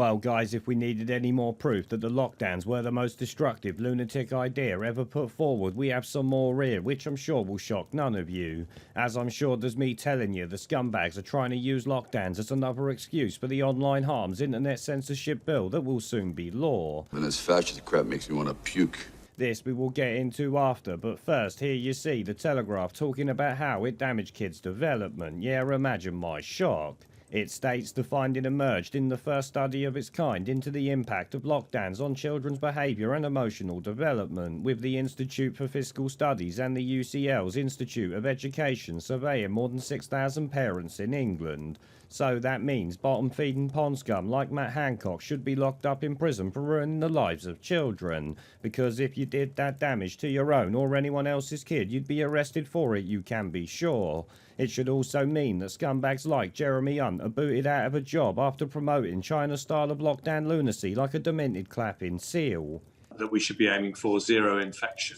Well, guys, if we needed any more proof that the lockdowns were the most destructive lunatic idea ever put forward, we have some more here, which I'm sure will shock none of you. As I'm sure there's me telling you, the scumbags are trying to use lockdowns as another excuse for the online harms internet censorship bill that will soon be law. And this fascist crap makes me want to puke. This we will get into after, but first, here you see the Telegraph talking about how it damaged kids' development. Yeah, imagine my shock. It states the finding emerged in the first study of its kind into the impact of lockdowns on children's behaviour and emotional development, with the Institute for Fiscal Studies and the UCL's Institute of Education surveying more than 6,000 parents in England. So that means bottom-feeding pond scum like Matt Hancock should be locked up in prison for ruining the lives of children. Because if you did that damage to your own or anyone else's kid, you'd be arrested for it, you can be sure. It should also mean that scumbags like Jeremy Hunt are booted out of a job after promoting China's style of lockdown lunacy like a demented clapping seal. That we should be aiming for zero infection.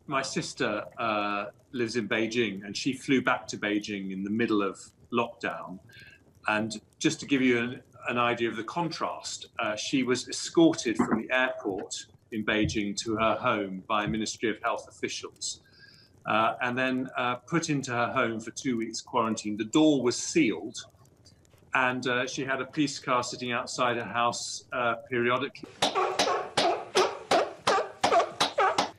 My sister lives in Beijing, and she flew back to Beijing in the middle of lockdown. And just to give you an idea of the contrast, she was escorted from the airport in Beijing to her home by Ministry of Health officials, and then put into her home for 2 weeks quarantine. The door was sealed, and she had a police car sitting outside her house periodically.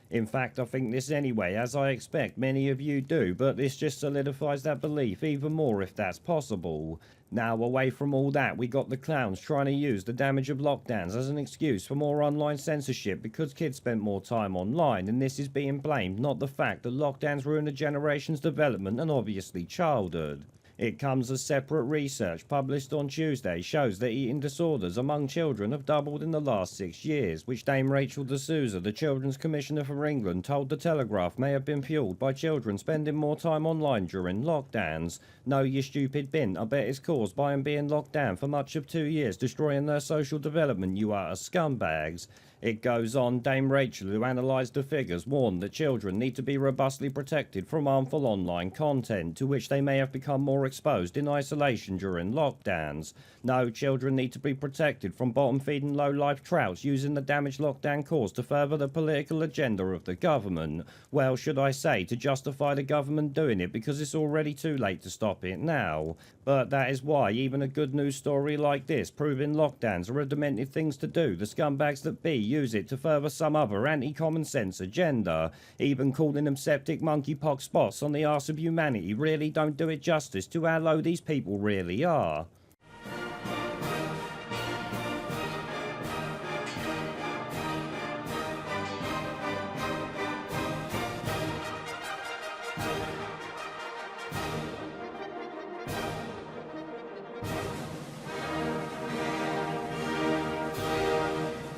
In fact, I think this anyway, as I expect many of you do, but this just solidifies that belief even more if that's possible. Now, away from all that, we got the clowns trying to use the damage of lockdowns as an excuse for more online censorship because kids spent more time online, and this is being blamed, not the fact that lockdowns ruin a generation's development and obviously childhood. It comes as separate research published on Tuesday shows that eating disorders among children have doubled in the last 6 years, which Dame Rachel D'Souza, the Children's Commissioner for England, told the Telegraph may have been fuelled by children spending more time online during lockdowns. No, you stupid bin, I bet it's caused by them being locked down for much of 2 years, destroying their social development, you utter scumbags. It goes on, Dame Rachel, who analysed the figures, warned that children need to be robustly protected from harmful online content, to which they may have become more exposed in isolation during lockdowns. No, children need to be protected from bottom-feeding low-life trouts using the damage lockdown caused to further the political agenda of the government. Well, should I say, to justify the government doing it because it's already too late to stop it now. But that is why even a good news story like this, proving lockdowns are a demented things to do, the scumbags that be use it to further some other anti-common sense agenda. Even calling them septic monkeypox spots on the arse of humanity really don't do it justice to how low these people really are.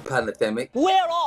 Pandemic. We're all